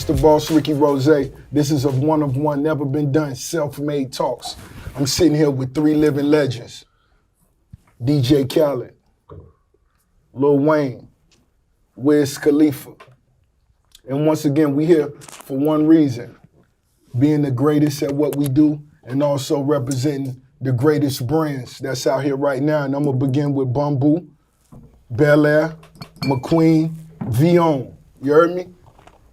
It's the boss, Ricky Rose. This is a one-of-one, never been done, self-made talks. I'm sitting here with three living legends. DJ Khaled, Lil Wayne, Wiz Khalifa. And once again, we here for one reason, being the greatest at what we do and also representing the greatest brands that's out here right now. And I'm gonna begin with Bamboo, Bel Air, McQueen, Vion. You heard me?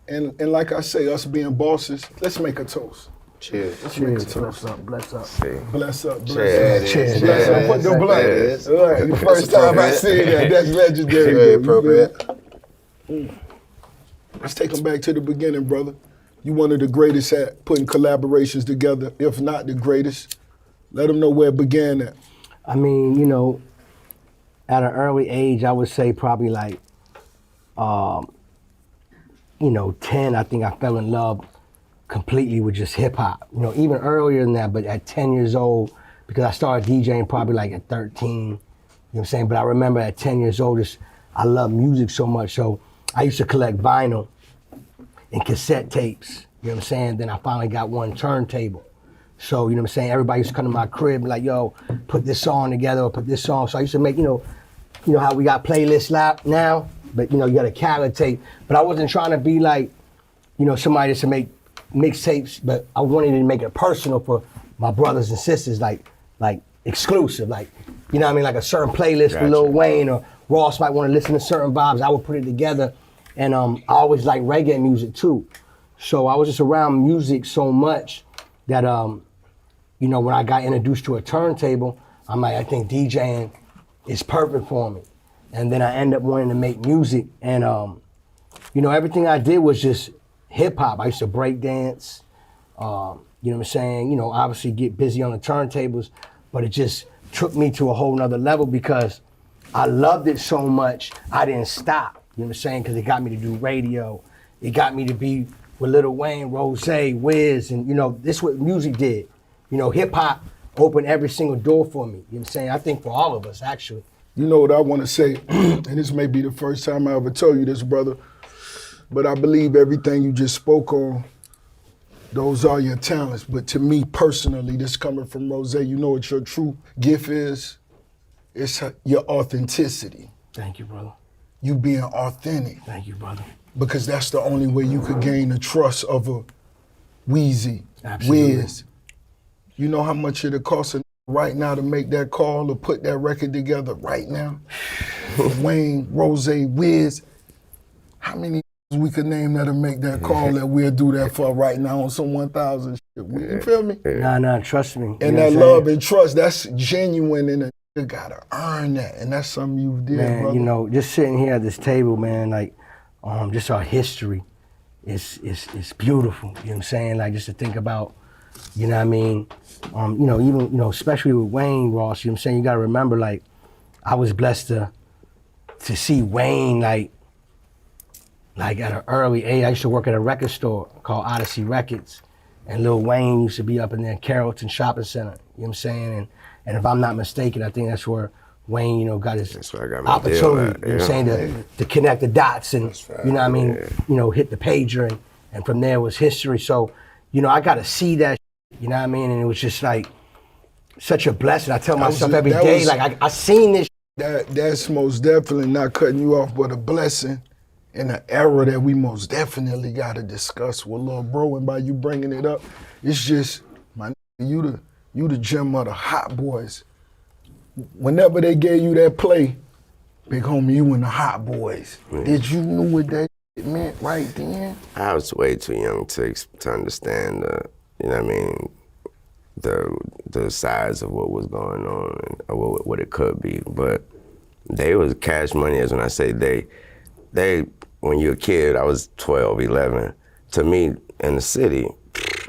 And like I say, us being bosses, let's make a toast. Cheers. Let's make a toast. Bless up, bless up. Bless up, bless Cheers. up. Cheers. Bless up. Put the blood. All right, the first time I see that, that's legendary. Very appropriate. Let's take them back to the beginning, brother. You one of the greatest at putting collaborations together, if not the greatest. Let them know where it began at. I mean, you know, at an early age, I would say probably like, 10, I think I fell in love completely with just hip hop. You know, even earlier than that, but at 10 years old, because I started DJing probably like at 13, you know what I'm saying? But I remember at 10 years old, I love music so much. So I used to collect vinyl and cassette tapes, you know what I'm saying? Then I finally got one turntable. So, you know what I'm saying? Everybody used to come to my crib and like, yo, put this song together or put this song. So I used to make, you know how we got playlists now, but you got a Khaled tape. But I wasn't trying to be like, somebody just to make mixtapes, but I wanted to make it personal for my brothers and sisters, like exclusive, like, you know what I mean? Like a certain playlist for Lil Wayne or Ross might want to listen to certain vibes. I would put it together. And I always like reggae music too. So I was just around music so much that, when I got introduced to a turntable, I'm like, I think DJing is perfect for me. And then I end up wanting to make music. And, everything I did was just hip hop. I used to break dance, you know what I'm saying? Obviously get busy on the turntables, but it just took me to a whole nother level because I loved it so much, I didn't stop. You know what I'm saying? Because it got me to do radio. It got me to be with Lil Wayne, Rose, Wiz, and this is what music did. Hip hop opened every single door for me. You know what I'm saying? I think for all of us, actually. You know what I want to say, and this may be the first time I ever told you this, brother, but I believe everything you just spoke on, those are your talents. But to me personally, this coming from Rose, you know what your true gift is? It's your authenticity. Thank you, brother. You being authentic. Thank you, brother. Because that's the only way you could gain the trust of a Weezy, Absolutely. Wiz. You know how much it'll cost right now to make that call or put that record together right now? Wayne, Rose, Wiz. How many we could name that'll make that call that we'll do that for right now on some 1,000 shit? You feel me? Nah, trust me. And that love and trust, that's genuine, and you gotta earn that, and that's something you did, man, brother. Just sitting here at this table, man, like, just our history is beautiful. You know what I'm saying? Like, just to think about, you know what I mean? Even, especially with Wayne, Ross, you know what I'm saying? You gotta remember, like, I was blessed to see Wayne, like at an early age. I used to work at a record store called Odyssey Records, and Lil Wayne used to be up in there, Carrollton Shopping Center, you know what I'm saying? And if I'm not mistaken, I think that's where Wayne, got his opportunity, you know what I'm saying, to connect the dots and, you know what I mean, hit the pager, and from there was history. So, I got to see that, you know what I mean? And it was just like such a blessing. I tell myself every day, like, I seen this. That's most definitely, not cutting you off, but a blessing in an era that we most definitely got to discuss with Lil Bro. And by you bringing it up, it's just, you the gem of the hot boys. Whenever they gave you that play, big homie, you and the hot boys. Did you know what that meant right then? I was way too young to understand, the size of what was going on and what it could be. But they was Cash Money, as when I say they, when you're a kid, I was 12, 11. To me, in the city,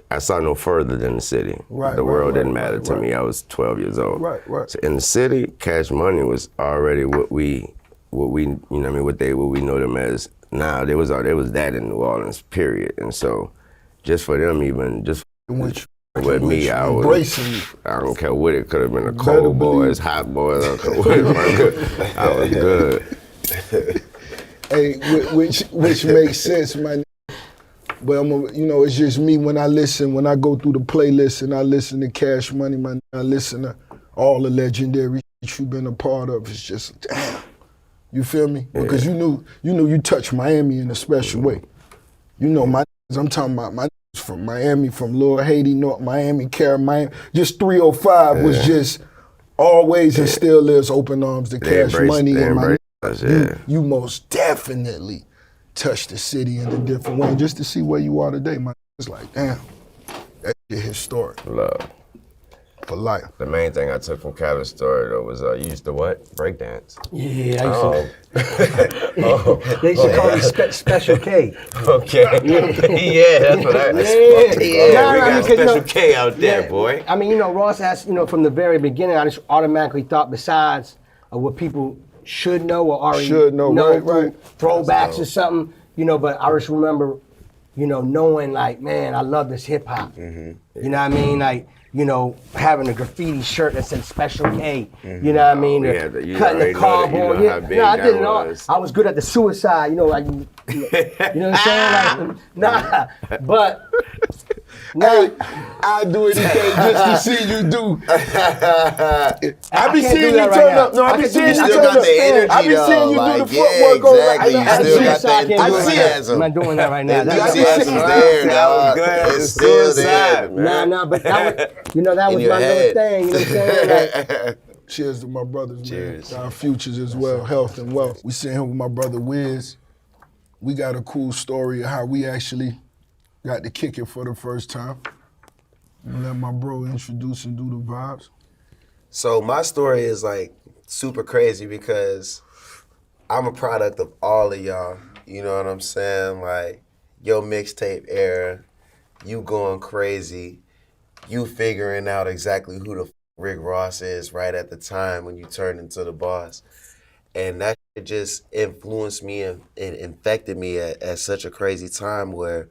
I saw no further than the city. The world didn't matter to me. I was 12 years old. Right. So in the city, Cash Money was already what we know them as now. There was that in New Orleans, period. And so, just for them, even just with me, I don't care what it could have been. Cold boys, hot boys. I was good. Hey, which makes sense, man. But it's just me when I listen, when I go through the playlist and I listen to Cash Money, I listen to all the legendary shit you've been a part of. It's just, damn. You feel me? Because you touched Miami in a special way. You know, I'm talking about my from Miami, from Little Haiti, North Miami, Miami. Just 305 was just always and still is open arms to Cash Money. And you most definitely touched the city in a different way. Just to see where you are today, it's like, damn, that shit historic. Love. For life. The main thing I took from Khaled's story though was you used to what? Breakdance. Yeah, I used to. They used to call me Special K. Okay. Yeah, that's what I. We got Special K out there, boy. I mean, Ross has, from the very beginning, I just automatically thought besides of what people should know or already know right. Throwbacks or something, but I just remember, knowing like, man, I love this hip hop. Mm-hmm. You know what I mean? Like, having a graffiti shirt that said Special K, you know what I mean? Cutting the cardboard. I did it all. I was good at the suicide, like, you know what I'm saying? But I do anything just to see you do. I be seeing you turn up. No, I be seeing you turn up. I be seeing you do the footwork over. You still got that enthusiasm. I'm not doing that right now. The enthusiasm's there, dog. It's still there, man. Nah, but that was, that was my little thing. You know what I'm saying? Cheers to my brothers, Cheers. man. Our futures as well, health and wealth. We sitting here with my brother Wiz. We got a cool story of how we actually got to kick it for the first time. Let my bro introduce and do the vibes. So my story is like super crazy because I'm a product of all of y'all. You know what I'm saying? Like your mixtape era, you going crazy, you figuring out exactly who the Rick Ross is right at the time when you turned into the boss. And that just influenced me and infected me at such a crazy time where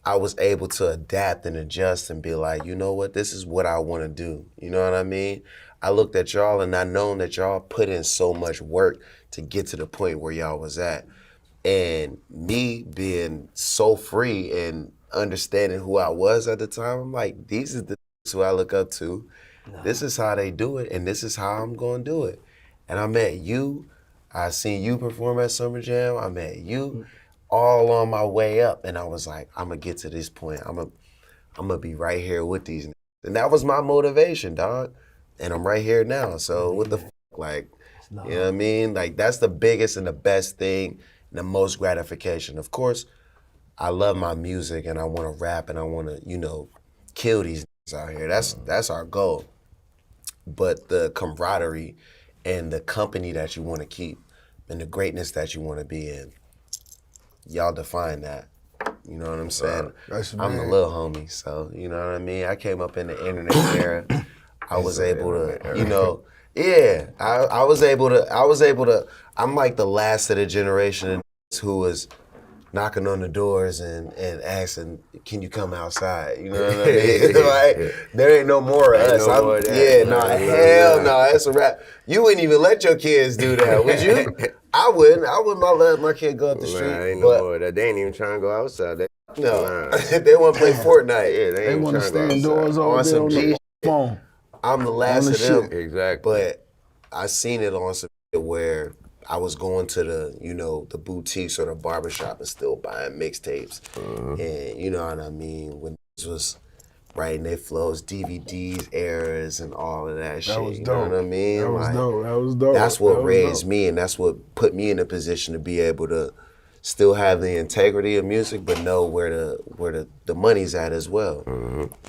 I was able to adapt and adjust and be like, you know what, this is what I want to do. You know what I mean? I looked at y'all and I known that y'all put in so much work to get to the point where y'all was at. And me being so free and understanding who I was at the time, I'm like, these are the who I look up to. No. This is how they do it, and this is how I'm going to do it. And I met you. I seen you perform at Summer Jam. I met you all on my way up, and I was like, I'm going to get to this point. I'm going to be right here with these. And that was my motivation, dog. And I'm right here now. So what the like, you know what I mean? Like, that's the biggest and the best thing and the most gratification. Of course, I love my music, and I want to rap, and I want to, kill these out here. That's our goal. But the camaraderie and the company that you want to keep and the greatness that you want to be in, y'all define that. You know what I'm saying? I'm the little homie, so you know what I mean? I came up in the internet era. I was able to, I was able to, I'm like the last of the generation who was knocking on the doors and asking, can you come outside? You know what I mean? There ain't no more of us. Hell no, that's a wrap. You wouldn't even let your kids do that, would you? I wouldn't let my kid go up the street. Ain't no more of that. They ain't even trying to go outside. They want to play Fortnite. Yeah, they want to stay indoors all day on the phone. I'm the last of them. Exactly. But I seen it on some where I was going to the boutiques or the barbershop and still buying mixtapes. And you know what I mean? When this was writing their flows, DVDs, eras, and all of that shit. Was you dope. know what I mean? That was dope. That's what raised me, and that's what put me in a position to be able to still have the integrity of music, but know where the money's at as well.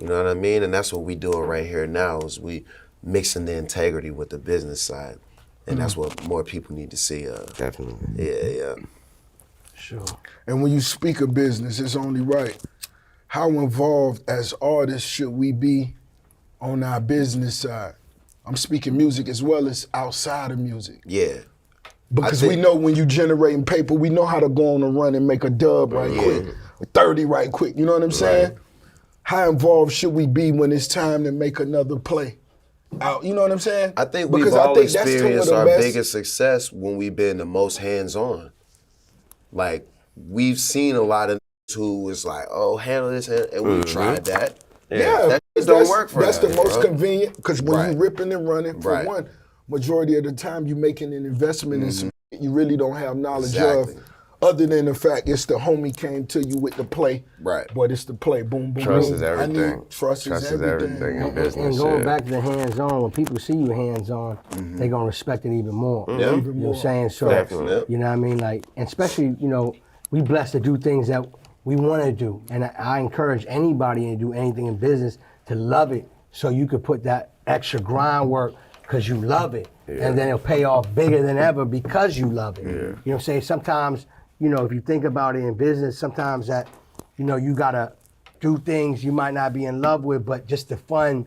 You know what I mean? And that's what we doing right here now is we mixing the integrity with the business side. And that's what more people need to see. Definitely. Yeah. Sure. And when you speak of business, it's only right. How involved as artists should we be on our business side? I'm speaking music as well as outside of music. Yeah. Because we know when you generating paper, we know how to go on a run and make a dub right quick, 30 right quick, you know what I'm saying? Right. How involved should we be when it's time to make another play? Out, you know what I'm saying? I think we've all experienced our biggest success when we've been the most hands-on. Like, we've seen a lot of who was like, oh, handle this, and we tried that. Yeah, that just don't work for that's us, the most bro. convenient, because when you ripping and running, for Right. one, majority of the time you making an investment in some you really don't have knowledge Exactly. of, other than the fact it's the homie came to you with the play. Right. But it's the play, boom, boom, Trust boom. is everything. Trust is everything. in business. And going yeah. back to the hands-on, when people see you hands-on, they're gonna respect it even more. Yeah. You know what I'm saying? So, Definitely. you know what I mean? Like, and especially, you know, we blessed to do things that we want to do. And I encourage anybody to do anything in business to love it, so you could put that extra grind work because you love it. And then it'll pay off bigger than ever because you love it. You know what I'm saying? Sometimes, you know, if you think about it in business, sometimes that, you know, you gotta do things you might not be in love with, but just to fund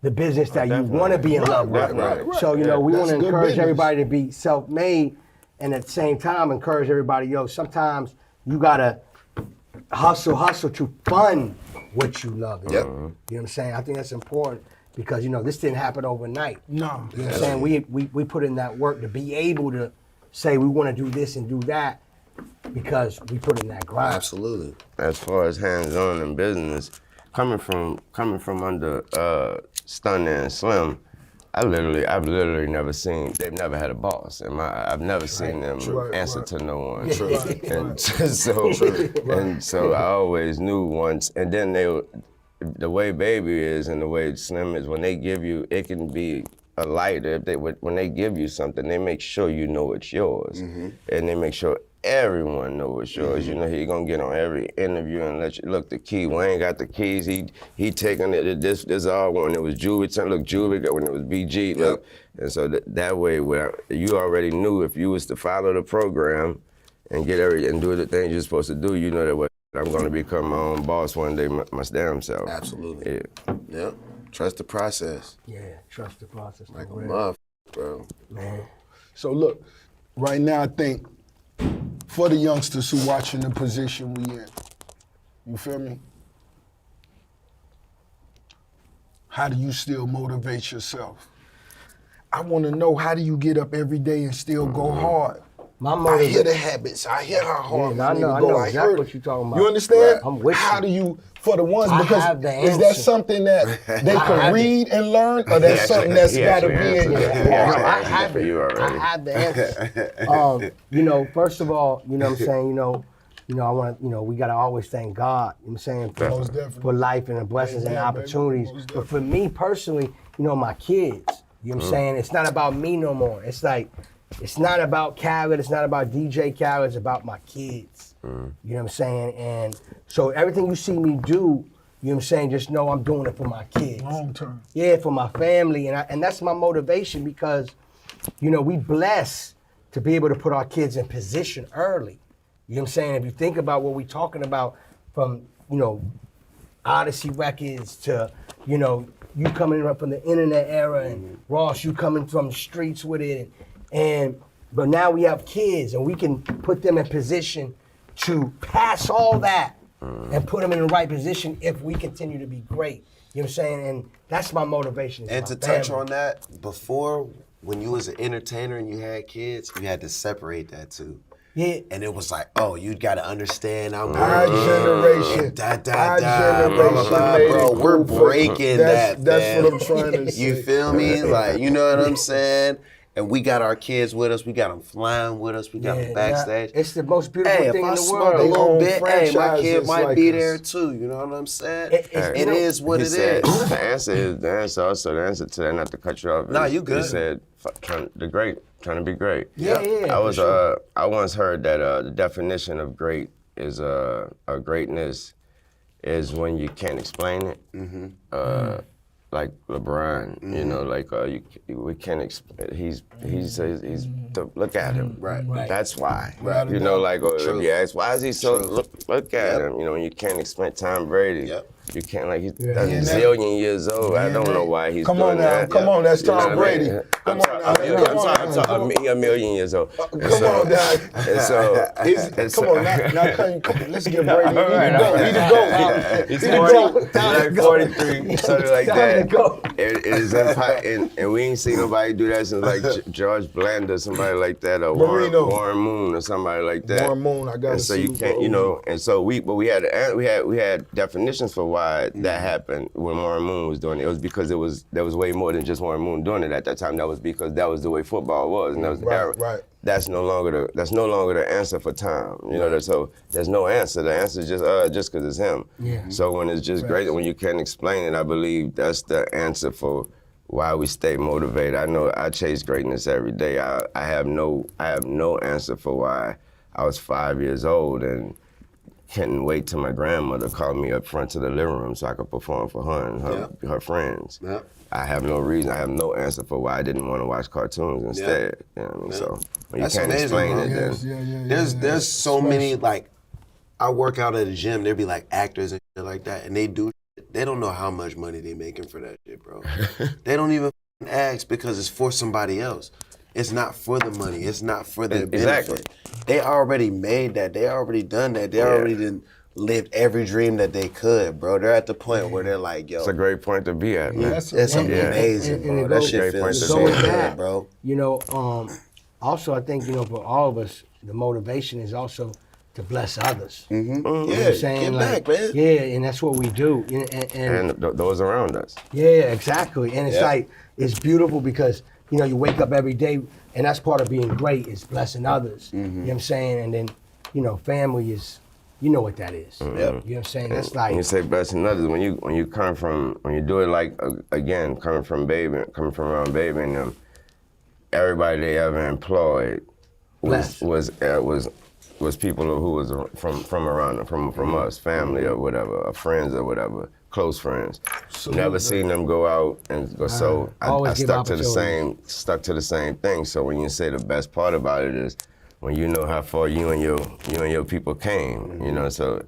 the business that you want to be in love with. right. So, you know, we That's want to good encourage business. everybody to be self-made, and at the same time encourage everybody, yo, sometimes you gotta hustle to fund what you love. Yep. You know what I'm saying? I think that's important because, you know, this didn't happen overnight. No. You know what I'm saying? We put in that work to be able to say we want to do this and do that because we put in that grind. Absolutely. As far as hands-on in business, coming from under Stunner and Slim, I've literally never seen. They've never had a boss, and I've never seen them answer to no one. And so I always knew once. And then the way Baby is and the way Slim is, when they give you, it can be a light. When they give you something, they make sure you know it's yours, and they make sure everyone know it's yours. You know, he gonna get on every interview and let you look the key. Wayne got the keys. He taking it. This all when it was Juvie. Look, Juvie got when it was BG. Look, and so that way, where you already knew if you was to follow the program and get and do the things you're supposed to do, you know that what I'm gonna become my own boss one day, my damn self. Absolutely. Yeah. Yep. Trust the process. Yeah, trust the process. Like a man. muff, bro. Man. So look, right now I think for the youngsters who watching the position we in, you feel me? How do you still motivate yourself? I want to know, how do you get up every day and still go hard? My I motivation. hear the habits. I hear how hard Yeah, I my know- nigga I go. know I exactly heard- what you're talking about. You understand? I'm with How you. do you, for the ones, I because have the is that answer. something that they have can it. read and learn, or that's something that's got to be in you? I have for it. you already. I have the answer. You know, first of all, you know what I'm saying, you know, I want to, you know, we got to always thank God, you know what I'm saying, Most definitely. for life and the blessings and Amen, baby. opportunities. Most But for me personally, you know, my kids, you know what I'm saying, it's not about me no more. It's like, it's not about Khaled, it's not about DJ Khaled, it's about my kids. You know what I'm saying? And so everything you see me do, you know what I'm saying, just know I'm doing it for my kids. Long term. Yeah, for my family, and that's my motivation because, you know, we blessed to be able to put our kids in position early. You know what I'm saying? If you think about what we're talking about, from, you know, Odyssey Records to, you know, you coming up from the internet era, and Ross, you coming from the streets with it, but now we have kids and we can put them in position to pass all that and put them in the right position if we continue to be great. You know what I'm saying? And that's my motivation. is And my to touch family. on that, before, when you was an entertainer and you had kids, you had to separate that too. Yeah. And it was like, oh, you got to understand I'm Our generation. and da, Our da, da, blah, blah, generation blah, made bro. it We're cool for- breaking That's that. what I'm trying to say. You feel me? Like, you know what I'm saying? And we got our kids with us. We got them flying with us. We got them backstage. It's the most beautiful Hey, thing if I in the smoke world. a They little own bit, hey, my kid franchises might like be us. there too. You know what I'm saying? It- It is what He it said, is. The answer also, the answer to that, not to cut you off. Nah, is, you good. He said, trying to be great. Yeah, yeah. I for was, sure. I once heard that the definition of great is, greatness is when you can't explain it. Like LeBron, you know, like we can't explain. He says look at him. Right. That's why. Right. You know, like True. if you ask why is he so True. look at him. You know, you can't explain Tom Brady. Yep. You can't like he's Yeah. a zillion years old. I don't know why he's Come doing on now, that. come on, that's You know Tom what I mean? Brady. I'm Come on, I'm sorry, a million years old. Come on, Dad. And so, Come on, now, come on, let's get Brady. He the GOAT. He's He the 40, GOAT. he's like 43, something like that. go. It is and we ain't seen nobody do that since like George Blanda, somebody like that, or Warren Moon or somebody like that. Warren Moon, I got. And so you can't, and so we had definitions for why that happened when Warren Moon was doing it. It was because there was way more than just Warren Moon doing it at that time. That was because that was the way football was, and that was the era. Right. That's no longer the answer for time. So there's no answer. The answer is just because it's him. Yeah. So when it's just great, when you can't explain it, I believe that's the answer for why we stay motivated. I know I chase greatness every day. I have no answer for why I was 5 years old and couldn't wait till my grandmother called me up front to the living room so I could perform for her and her friends. Yep. I have no reason. I have no answer for why I didn't want to watch cartoons instead. You know what I mean? So when you can't explain it, then there's so many, like, I work out at a gym. There'd be like actors and shit like that, and they do. They don't know how much money they making for that shit, bro. They don't even ask because it's for somebody else. It's not for the money. It's not for their benefit. They already made that. They already done that. They already lived every dream that they could, bro. They're at the point where they're like, yo. It's a great point to be at, man. It's amazing, bro. And that shit feels so good, bro. Also, I think, for all of us, the motivation is also to bless others. Mm-hmm. You know Yeah, what I'm saying? get back, man. Yeah, and that's what we do. And those around us. Yeah, exactly. And it's like, it's beautiful because, you wake up every day, and that's part of being great, is blessing others. You know what I'm saying? And then, family is, you know what that is. Mm-hmm. You know what I'm saying? That's like, When you say blessing others, when you do it like, again, coming from around Baby and them, everybody they ever employed was people who was from around them, from us, family or whatever, or friends or whatever, close friends. Never seen them go out and go. So I stuck to the same thing. So when you say the best part about it is when you know how far you and your people came, so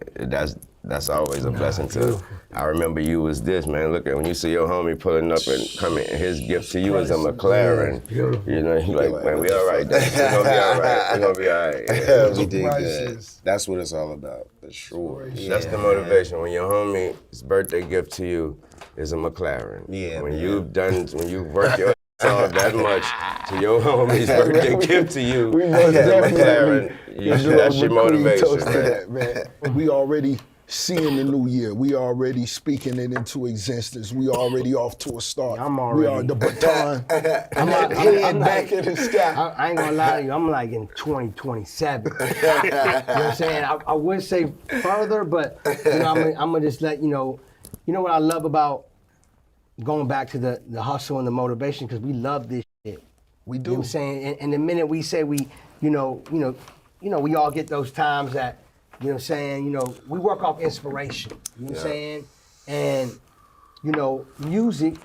that's always a blessing too. I remember you was this, man. Look at when you see your homie pulling up and coming, his gift to you is a McLaren. You're like, man, we all right. We're gonna be all right. Yeah, we did good. That's what it's all about, for sure. That's the motivation. When your homie's birthday gift to you is a McLaren. Yeah. When you've worked your off that much to your homie's birthday gift to you, We must McLaren, that's your motivation, toast to that, man. We already seeing the new year. We already speaking it into existence. We already off to a start. We are the baton. I'm back in the sky. I ain't gonna lie to you, I'm like in 2027. You know what I'm saying? I would say further, but I'm gonna just let you know. You know what I love about going back to the hustle and the motivation, because we love this shit. We do. You know what I'm saying? And the minute we say we all get those times that, you know what I'm saying, we work off inspiration. You know what I'm saying? And, music,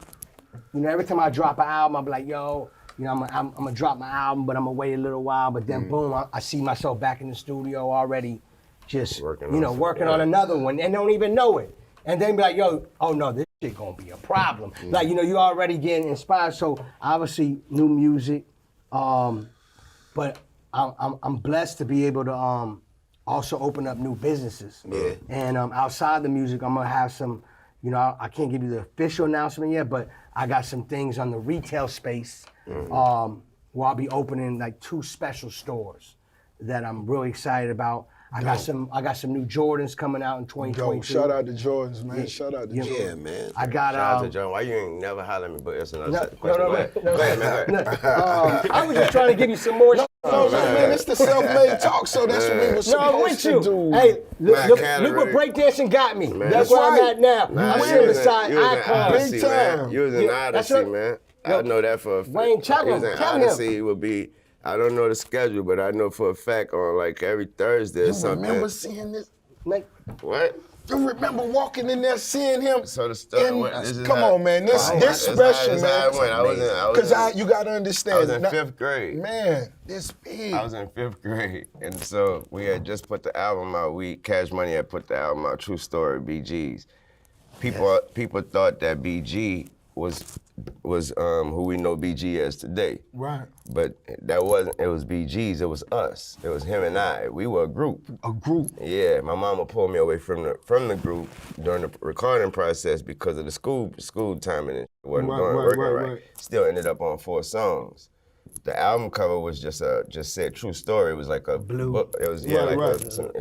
every time I drop an album, I'll be like, yo, I'm gonna drop my album, but I'm gonna wait a little while. But then boom, I see myself back in the studio already, just working on another one, and don't even know it. And then be like, yo, oh no, this shit gonna be a problem. Like, you already getting inspired. So obviously new music, but I'm blessed to be able to also open up new businesses. Yeah. And outside the music, I'm gonna have some, I can't give you the official announcement yet, but I got some things on the retail space where I'll be opening like 2 special stores that I'm really excited about. I got some new Jordans coming out in 2022. Yo, shout out to Jordans, man. Shout out to Jordans. Yeah, man. I got Shout out to John. Why you ain't never holler at me? But that's another question. no, Go ahead, man. Go ahead. I was just trying to give you some more. No, man, it's the self-made talk, so that's what we were supposed to do. Hey, look Khaled what breakdancing got me. Man, that's that's where I'm right. at now. I'm sitting beside Icon. Big time. You was an that's Odyssey, what- man. I know that for a fact. Wayne, tell He was him, an tell him. Odyssey would be, I don't know the schedule, but I know for a fact on like every Thursday or You something. remember seeing this? Like, What? You remember walking in there seeing him? So the story in- went. This is come how- on, man. This That's special, how it man. went. I was Because you got to I understand. was in now- 5th grade. Man, this big. I was in 5th grade, and so we had just put the album out. Cash Money had put the album out. True Story, BG's. People thought that BG was who we know BG as today. Right. But that wasn't, it was BG's, it was us. It was him and I. We were a group. A group. Yeah, my mama pulled me away from the group during the recording process because of the school timing and it wasn't working right. Still ended up on 4 songs. The album cover was just said true story. It was like a blue book. It was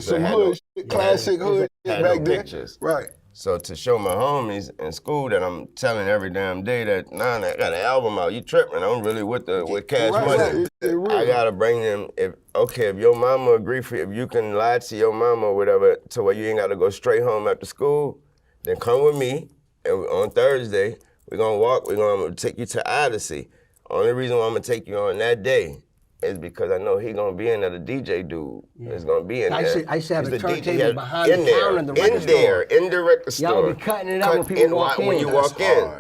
some hood shit, classic hood shit back then. Pictures. Right. So to show my homies in school that I'm telling every damn day that I got an album out, you tripping? I'm really with Cash Money. I gotta bring them. If your mama agree if you can lie to your mama or whatever, to where you ain't gotta go straight home after school, then come with me. And on Thursday we're gonna take you to Odyssey. Only reason why I'm gonna take you on that day is because I know he gonna be in there. The DJ dude is gonna be in there. I used to have a turntable behind the counter in the record store. In the record store. Y'all be cutting it up when people walk in. When you walk in,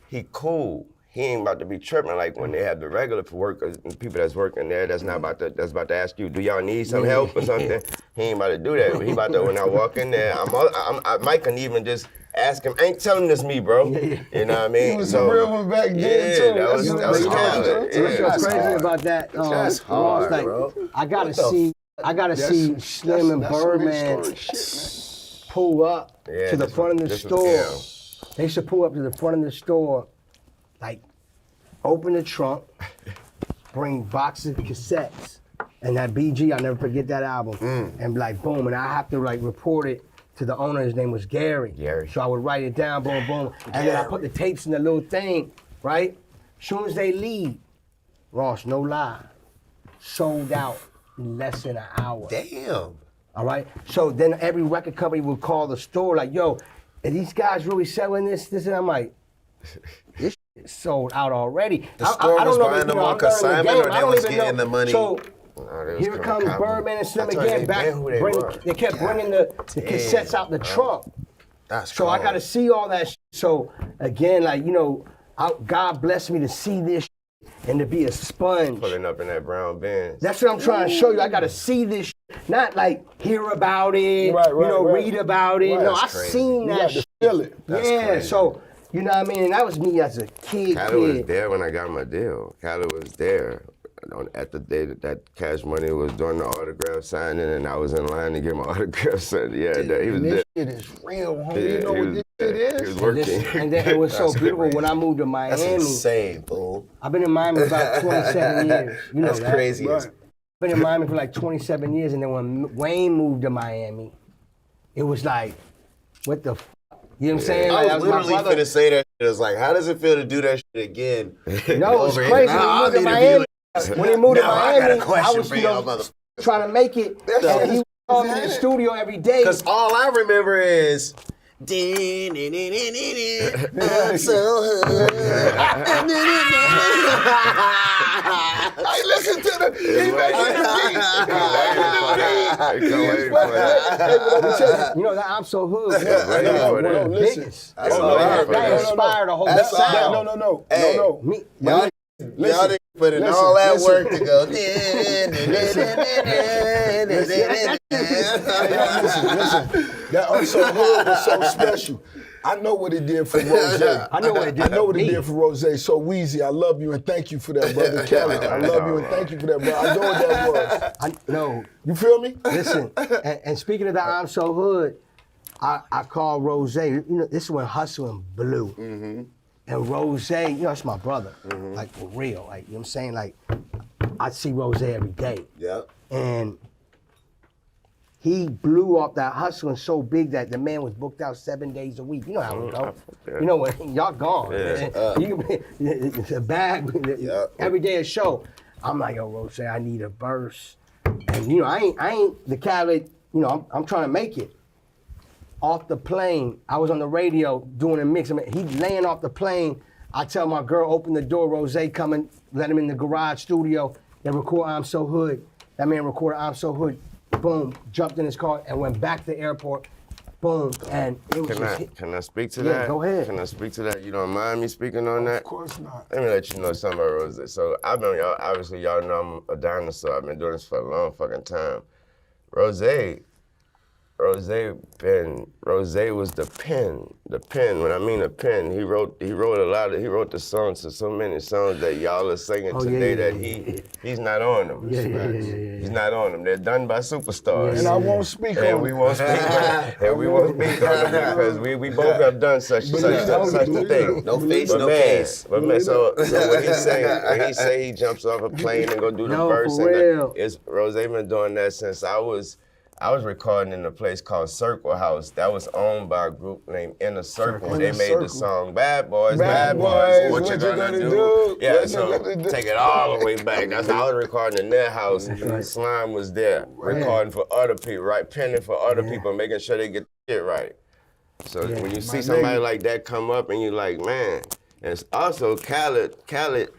he cool. He ain't about to be tripping like when they have the regular workers and people that's working there. That's not about to ask you, do y'all need some help or something? He ain't about to do that. But he about to when I walk in there, I might can even just ask him, ain't telling this me, bro. You know what I mean? He was a real one back then, too. That was Khaled. What's crazy about that? That's hard, bro. I gotta see Slim and Birdman pull up to the front of the store. They should pull up to the front of the store, like open the trunk, bring boxes of cassettes, and that BG, I'll never forget that album, and be like, boom, and I have to like report it to the owner. His name was Gary. So I would write it down, boom, boom, and then I put the tapes in the little thing, right? Soon as they leave, Ross, no lie, sold out in less than an hour. Damn. All right? So then every record company would call the store like, yo, are these guys really selling this? And I'm like, this shit is sold out already. The store was buying them on consignment or they was getting the money? So here comes Birdman and Slim again back. They kept bringing the cassettes out the trunk. That's so I got to see all that shit. So again, like, you know, God bless me to see this shit and to be a sponge. Pulling up in that brown Benz. That's what I'm trying to show you. I got to see this shit. Not like hear about it, read about it. No, I seen that shit. Feel it. Yeah, so, you know what I mean? And that was me as a kid. Khaled was there when I got my deal. Khaled was there at the day that Cash Money was doing the autograph signing, and I was in line to get my autograph signed. Yeah, he was there. This shit is real, homie. You know what this shit is? He was working. And then it was so beautiful when I moved to Miami. That's insane, fool. I've been in Miami about 27 years. You know that's that? crazy. Right. I've been in Miami for like 27 years, and then when Wayne moved to Miami, it was like, what the f***? You know what I'm saying? Like, I was literally finna say that shit. It was like, how does it feel to do that shit again? No, it's crazy. When he moved to Miami, I was trying to make it. And he was coming to the studio every day. Because all I remember is, I'm so hood. I listen to the. You know that I'm so hood. One of the biggest. That inspired a whole sound. No. Y'all didn't put in all that work to go. Listen. That I'm so hood was so special. I know what it did for Rose. I know what it did for Rose. So Weezy, I love you and thank you for that, brother. Khaled, I love you and thank you for that, brother. I know what that was. No. You feel me? Listen, and speaking of that, I'm so hood, I called Rose. You know, this is when Hustling blew. Mm-hmm. And Rose, you know, that's my brother. Mm-hmm. Like, for real. Like, you know what I'm saying? Like, I see Rose every day. Yeah. And he blew off that Hustling so big that the man was booked out 7 days a week. You know how we go. You know what? Y'all gone. It's a bag. Every day a show. I'm like, yo, Rose, I need a verse. And, you know, I ain't the Khaled, you know, I'm trying to make it. Off the plane, I was on the radio doing a mix. I mean, he laying off the plane. I tell my girl, open the door, Rose coming, let him in the garage studio. They record I'm So Hood. That man recorded I'm So Hood. Boom, jumped in his car and went back to the airport. Boom, and it was Can I speak to that? Yeah, go ahead. Can I speak to that? You don't mind me speaking on that? Of course not. Let me let you know something about Rose. So I've been, obviously y'all know I'm a dinosaur. I've been doing this for a long fucking time. Rose, Rose was the pen. When I mean a pen, he wrote the songs to so many songs that y'all are singing today he's not on them. He's not on them. They're done by superstars. And I won't speak on and we won't speak and we won't speak on them because we both have done such a thing. No face, no case. But man, so when he say he jumps off a plane and go do the verse, and Rose been doing that since I was recording in a place called Circle House. That was owned by a group named Inner Circle. They made the song Bad Boys, what you gonna do? Yeah, so take it all the way back. That's how I was recording in their house. Slime was there, recording for other people, right? Penning for other people, making sure they get the shit right. So when you see somebody like that come up and you're like, man, and it's also Khaled,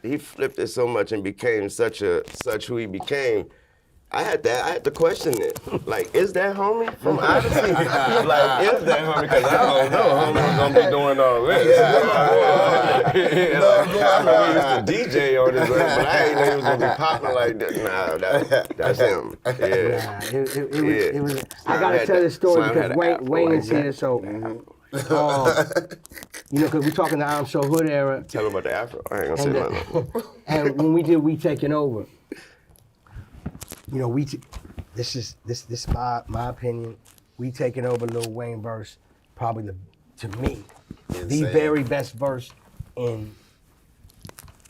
he flipped it so much and became such who he became. I had to question it. Like, is that homie from Odyssey? Like, is that homie? Because I don't know homie's gonna be doing all this. I know he used to DJ on his way, but I didn't know he was gonna be popping like that. Nah, that's him. Yeah. It was. I gotta tell this story because Wayne is here, so. Because we're talking the I'm So Hood era. Tell him about the Afro. I ain't gonna say nothing. And when we did We Taking Over, this is my opinion. We Taking Over Lil Wayne verse, probably to me, the very best verse in.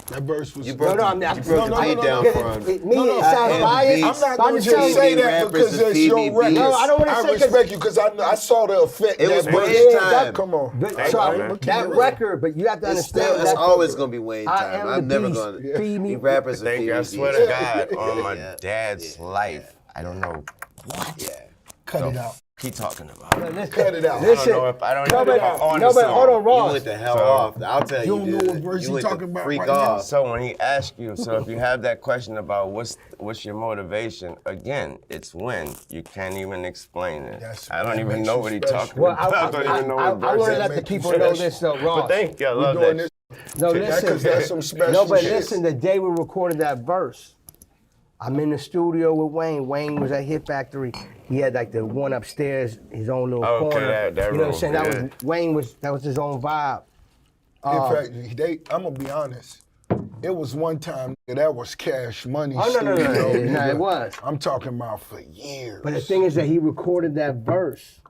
That verse was. You broke the beat down from. It sounds biased. I'm not going to say that because that's your record. No, I don't want to say. I respect you because I saw the effect. It was Wayne's time. Come on. So that record, but you have to understand. It's always going to be Wayne time. I'm never going to. Feed me. Rappers Thank you. I swear to God, on my dad's life, I don't know what. Yeah. Cut it out. He talking about. Cut it out. Listen, I don't know if I'm on the but song. hold on, Ross. You went the hell off. I'll tell you. You don't know what verse you talking about freak right off. now? So when he asks you, if you have that question about what's your motivation, again, it's when you can't even explain it. I don't even know what he's talking about. I don't even know what verse. I want to let the people know this though, Ross. But thank you, I love that. No, listen. That's some special No, but shit. listen, the day we recorded that verse, I'm in the studio with Wayne. Wayne was at Hit Factory. He had like the one upstairs, his own little corner. That you know what I'm saying? room, That was his own vibe. In fact, I'm gonna be honest. It was one time that was Cash Money. Oh no, it was. I'm talking about for years. But the thing is that he recorded that verse.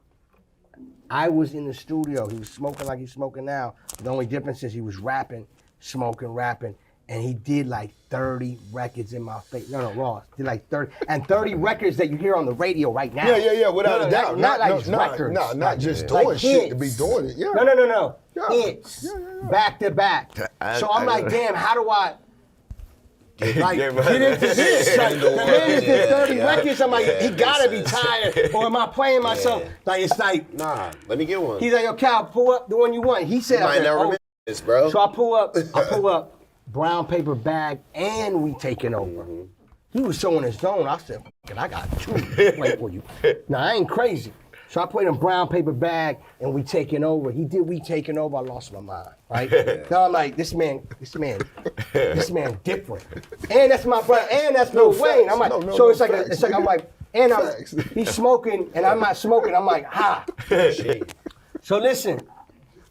I was in the studio. He was smoking like he's smoking now. The only difference is he was rapping, smoking, rapping. And he did like 30 records in my face. No, Ross. Did like 30. And 30 records that you hear on the radio right now. Yeah, without a doubt. Not like records. Not just like doing shit hits. to be doing it. Yeah. No. Yeah. Hits. Back to back. So I'm like, damn, how do I get into this? Like, the man did 30 records. I'm like, he gotta be tired. Or am I playing myself? Like, it's like, nah, let me get one. He's like, yo, Cal, pull up the one you want. He said, You might never remember this, bro. So I pull up Brown Paper Bag and We Taking Over. He was showing his zone. I said, I got two to play for you. Now, I ain't crazy. So I played him Brown Paper Bag and We Taking Over. He did We Taking Over. I lost my mind, right? Now I'm like, this man different. And that's my brother, and that's Lil Wayne. I'm like, I'm like, and he's smoking and I'm not smoking. I'm like, ha. So listen.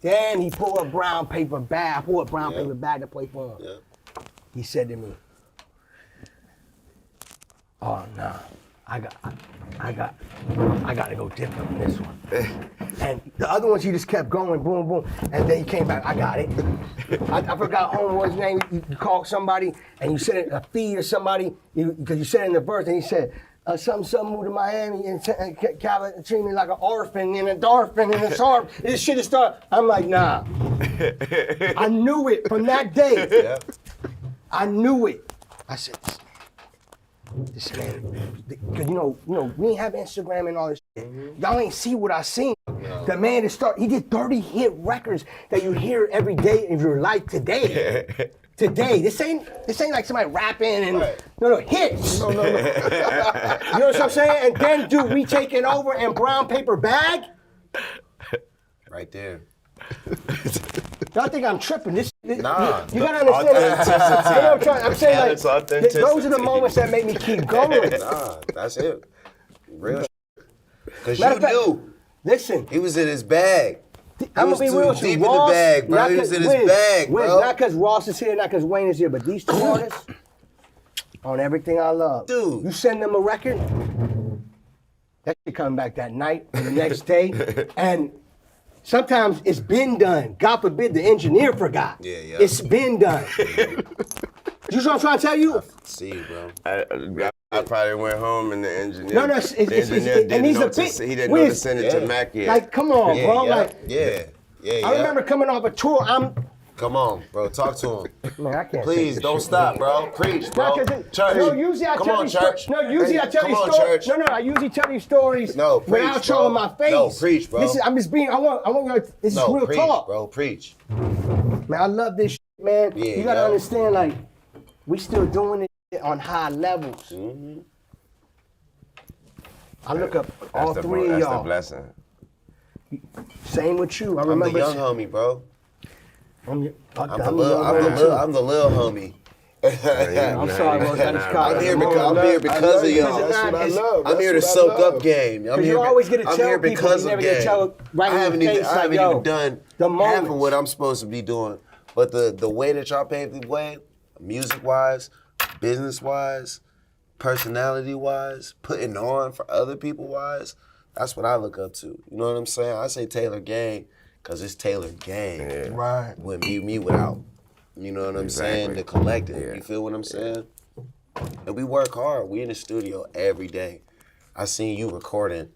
Then he pulled up Brown Paper Bag. I pulled up Brown Paper Bag to play for him. Yeah. He said to me, "Oh no, I got to go different on this one." And the other ones he just kept going, boom, boom, and then he came back. I got it. I forgot homeboy's name. You called somebody and you said a fee or somebody because you said it in the verse, and he said. Something moved to Miami and Khaled treated me like an orphan and a dolphin and it's hard. This shit is started. I'm like, nah. I knew it from that day. Yeah. I knew it. I said, this man, because you know, we ain't have Instagram and all this shit. Y'all ain't see what I seen. No. The man he did 30 hit records that you hear every day of your life today. Today, this ain't like somebody rapping and no hits. No. You know what I'm saying? And then do We Taking Over and Brown Paper Bag? Right there. Y'all think I'm tripping? Nah. You gotta understand. I'm saying like those are the moments that make me keep going. Nah, that's it. Real. Because Matter you of fact, knew. Listen, He was in his bag. I'm gonna be real with you. Deep in the Ross, bag, bro. not He was 'cause- in his bag, Wiz, bro. not because Ross is here, not because Wayne is here, but these two artists on everything I love. Dude. You send them a record, that shit coming back that night or the next day, and sometimes it's been done. God forbid the engineer forgot. Yeah. It's been done. You know what I'm trying to tell you? See, bro. I probably went home and the engineer. No, it's- the engineer and didn't these know are big- he didn't know to Wiz, send it Yeah. to Mac yet. Like, come on, Yeah, bro. yeah, Like, yeah. I remember coming off a tour. Come on, bro. Talk to him. Man, I can't. take Please this don't shit, stop, man. bro. Preach, bro. Not 'cause it- Church. No, usually I Come tell on, these church. stories. No, usually I tell Come these on, stories. church. No, I usually tell these stories No, preach, without showing bro. my face. No, preach, bro. I'm just being. I want you. This No, is real preach, talk, bro. Preach. man. I love this shit, man. Yeah, you gotta yo. understand, like, we still doing it on high levels. Mm-hmm. I look up all That's three of That's the y'all. blessing. Same with you. I I'm the remember. young homie, bro. I'm the I'm young the little homie. I'm sorry, bro. That is I'm here because I love of you. y'all. That's what I love. I'm here to That's what I soak love. up game. I'm Because here. you always get to I'm tell here people, because you of never get to game. tell right I in haven't the even. face, I like, haven't yo, even done the half of moments. what I'm supposed to be doing. But the way that y'all paved the way, music wise, business wise, personality wise, putting on for other people wise, that's what I look up to. You know what I'm saying? I say Taylor Gang because it's Taylor Gang. Right. Wouldn't be me without. You know what I'm saying? The collective. Yeah. You feel what I'm saying? And we work hard. We in the studio every day. I seen you recording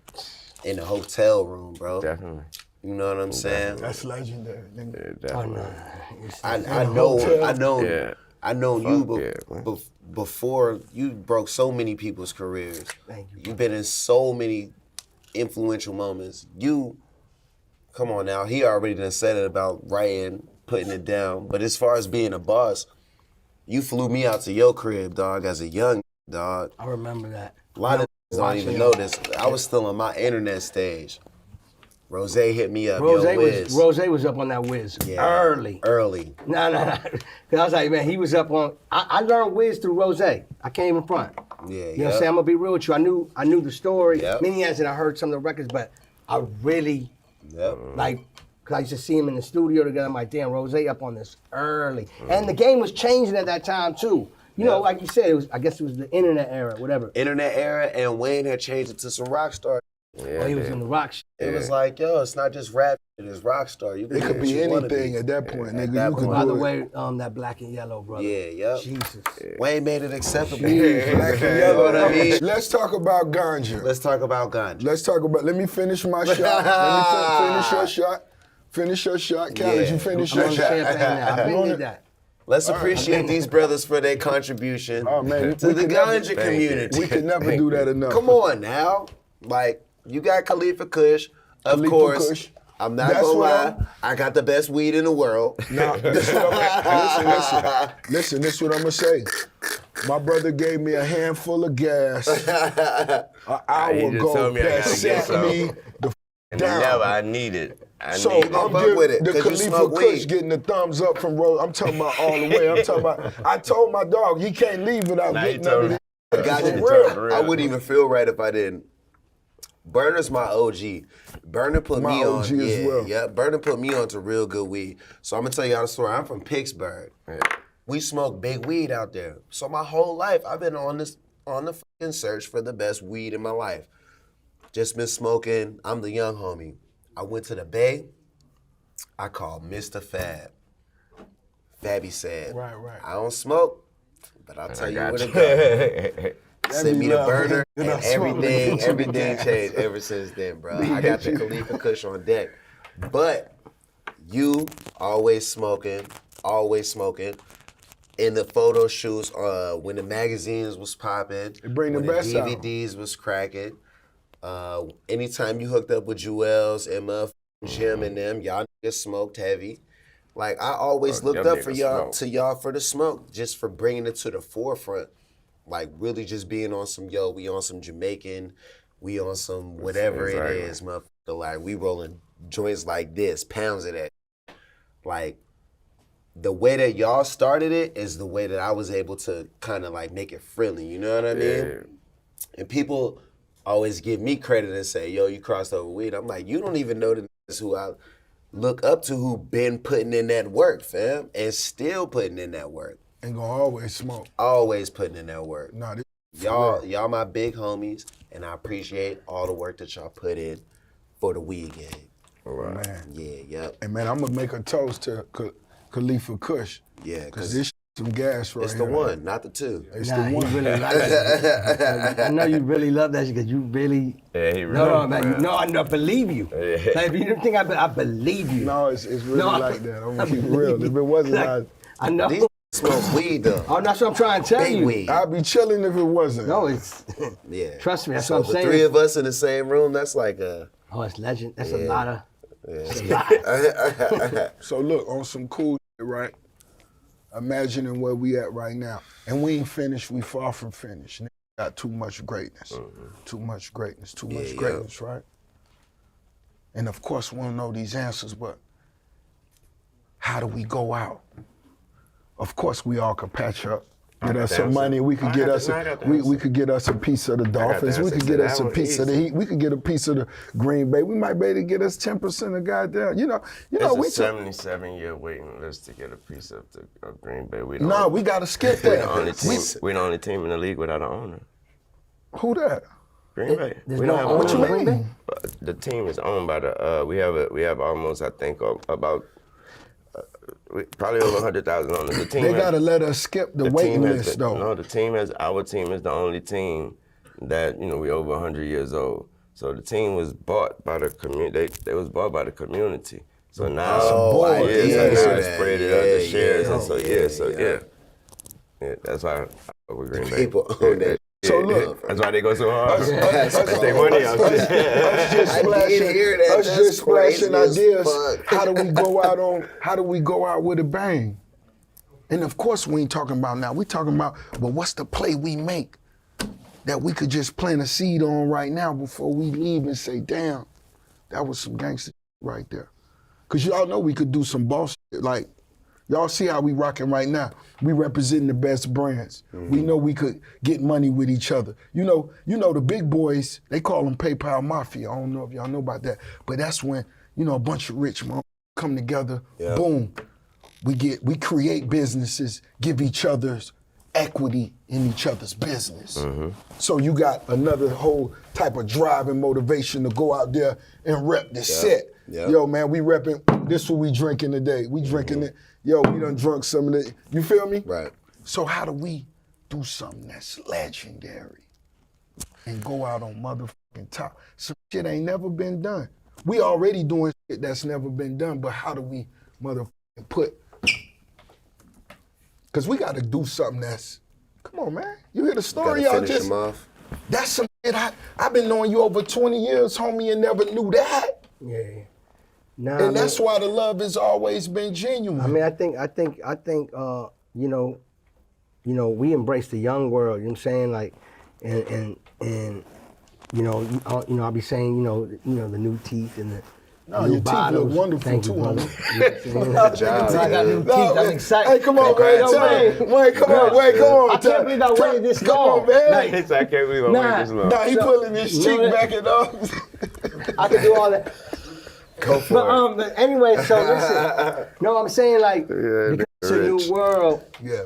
in the hotel room, bro. Definitely. You know what I'm saying? That's legendary. Nigga. Yeah, Oh, definitely. no. I know Yeah. I know you Fuck yeah, before you broke so many people's careers. Thank you. You've been in so many influential moments. Come on now, he already done said it about writing, putting it down. But as far as being a boss, you flew me out to your crib, dog, as a young dog. I remember that. A lot of don't even know this. I was still on my internet stage. Rose hit me up, Rose yo, Wiz. was up on that Wiz Yeah, early. Early. No. Because I was like, man, he was up on. I learned Wiz through Rose. I can't even front. Yeah, You know what I'm saying? I'm gonna be real with you. I knew the story. Yep. Many years and I heard some of the records, but I really Yep. like. Cause I used to see him in the studio together. I'm like, damn, Rose up on this early, and the game was changing at that time too. You know, like you said, it was. I guess it was the internet era, whatever. Internet era, and Wayne had changed it to some rock star. Oh, he was in the rock shit. It was like, yo, it's not just rap, it's rock star. You can It could what be you wanna anything be. at that point, nigga. that You could point. By do the it. way, that black and yellow, brother. Yeah, yep. Jesus. Wayne made it acceptable. Black and You know yellow. what I mean? Let's talk about ganja. Let's talk about ganja. Let's talk about. Let me finish my shot. Let me finish your shot. Finish your shot, Khaled. Yeah. You finish I'm your on the shot. champagne now. I've been On did it. that. Let's appreciate these brothers for their contribution Oh, man, to we the could never- ganja community. We can never do that enough. Come on now. Like, you got Khalifa Kush, of Khalifa course. Kush. I'm not That's gonna what lie. I'm- I got the best weed in the world. Now, this what listen, this what I'm gonna say. My brother gave me a handful of gas an hour He just ago told me I that gotta get sat some. me the And down. never, I need it. So need it. I'm fuck giving with it, the 'cause you Khalifa smoke Kush weed. getting the thumbs up from Rose. I'm talking about all the way. I'm talking about. I told my dog he can't leave without Nah, he getting none told of me. this. Gotcha. For real. I wouldn't even feel right if I didn't. Burner's my OG. Burner put My me on. OG as Yeah, well. yeah. Burner put me on to real good weed. So I'm gonna tell y'all the story. I'm from Pittsburgh. We smoke big weed out there. So my whole life I've been on the fucking search for the best weed in my life. Just been smoking. I'm the young homie. I went to the Bay. I called Mr. Fab. Fabby said, Right. I don't smoke, but I'll tell you got where to you. go. Send me the love. burner, You're and not smoking. everything changed ever since then, bro. I got the Khalifa Kush on deck. But you always smoking. In the photo shoots, when the magazines was popping, It bring the when best the out. DVDs was cracking. Anytime you hooked up with Jewels and motherfucking Jim and them, y'all niggas smoked heavy. Like I always looked them up for niggas y'all smoke. to y'all for the smoke, just for bringing it to the forefront. Like really just being on some, we on some Jamaican, we on some whatever Exactly. it is, motherfucker. Like we rolling joints like this, pounds of that. Like the way that y'all started it is the way that I was able to kind of like make it friendly, you know what I mean? Yeah. And people always give me credit and say, yo, you crossed over weed. I'm like, you don't even know the niggas who I look up to who been putting in that work, fam, and still putting in that work. Ain't gonna always smoke. Always putting in that work. Nah, this Y'all my big homies, and I appreciate all the work that y'all put in for the weed game. man. Yeah, yep. And man, I'm gonna make a toast to Khalifa Kush. Yeah, Cause this some gas right it's here. the one, not the two. It's Nah, the he one. really likes it. I know you really love that shit because you really. Yeah, he really. No, man. No, I believe you. Yeah. Like, if you didn't think I believe you. No, it's really No, like that. I'm I gonna keep believe real. you. If it wasn't, Like, I know. These smoke weed though. Oh, that's what I'm trying to tell Big you. weed. I'd be chilling if it wasn't. No, it's. Yeah. Trust me, that's So what I'm the saying. three of us in the same room, that's like a. Oh, it's legend. That's a Yeah. lot of. Yeah. That's a lot. So look, on some cool shit, right? Imagining where we at right now. And we ain't finished, we far from finished. Nigga got too much greatness. Too much greatness, too much Yeah, greatness, right? And of course we wanna know these answers, but how do we go out? Of course we all could patch up. Get us some money. We could get us we could get us a piece of the Dolphins. We could get us a piece of the Heat. We could get a piece of the Green Bay. We might be able to get us 10% of goddamn. You know, It's we a 77-year waiting list to get a piece of Green Bay. We don't. No, we gotta skip We're the that. only team. We're the only team in the league without an owner. Who that? Green Bay. There's We no don't have owner What an you in Green mean? Bay? The team is owned by the. We have almost, I think, about probably over 100,000 owners. The team They has- gotta let us skip the team waiting has list the- though. No, our team is the only team that, we over 100 years old. So the team was bought by the community. They was bought by the community. So now, Oh, I did so hear now that. it's spread it out the Yeah, shares, yeah, and so yeah. That's why we're Green Bay. People own that. So look, That's why they go so hard. That's That's their money out there. just I did splashing, hear that. us That's just splashing crazy as ideas. fuck. How do we go out with a bang? And of course we ain't talking about now. We talking about, but what's the play we make that we could just plant a seed on right now before we leave and say, damn, that was some gangster right there. Cause y'all know we could do some boss shit. Like, y'all see how we rocking right now. We representing the best brands. We know we could get money with each other. You know the big boys, they call them PayPal Mafia. I don't know if y'all know about that. But that's when, a bunch of rich motherfuckers come together, boom. We create businesses, give each other's equity in each other's business. So you got another whole type of drive and motivation to go out there and rep the set. Yep. Yo, man, we repping, this what we drinking today. We drinking it. Yo, we done drunk some of it. You feel me? Right. So how do we do something that's legendary and go out on motherfucking top? Some shit ain't never been done. We already doing shit that's never been done, but how do we motherfucking put, cause we gotta do something that's, come on man, you hear the story, Gotta y'all finish just, them off. that's some shit I've been knowing you over 20 years, homie, and never knew that. Yeah. Nah, And that's why the love has always been genuine. I mean, I think, we embrace the young world. You know what I'm saying? Like, and I'll be saying, the new teeth and the No, new your teeth look bottles. wonderful Thank too, you, brother. homie. You know what I'm saying? I got new teeth. I'm excited. Hey, come on, man. Congrats, Tell man. Wait, come on. I can't believe I waited this Come long. on, man. Like, I can't believe I Nah. waited this long. Nah, he pulling his You cheek know that- back and up. I can do all that. Go for it. But anyway, so listen. No, I'm saying like, because it's a new world. Yeah.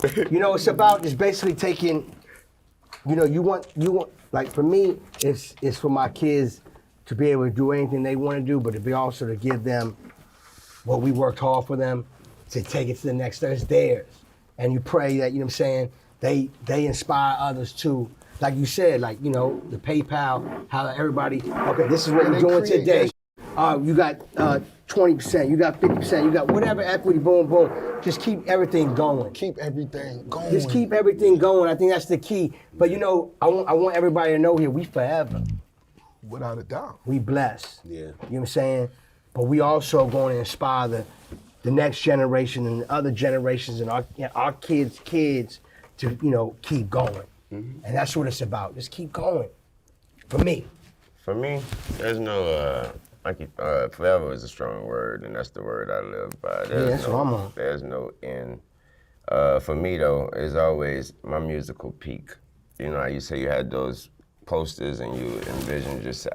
It's about just basically taking, you want, like for me, it's for my kids to be able to do anything they want to do, but to be also to give them what we worked hard for them, to take it to the next step. It's theirs. And you pray that, you know what I'm saying, they inspire others too. Like you said, like, the PayPal, how everybody, okay, this is what we're they doing create today. that You got 20%, you got 50%, you got whatever equity, boom, boom. Just keep everything going. Keep everything going. Just keep everything going. I think that's the key. But I want everybody to know here, we forever. Without a doubt. We blessed. Yeah. You know what I'm saying? But we also going to inspire the next generation and the other generations and our kids' kids to, keep going. And that's what it's about. Just keep going. For me. For me, there's no, forever is a strong word, and that's the word I live by. That's what I'm on. There's no end. For me, though, it's always my musical peak. You say you had those posters and you envision just,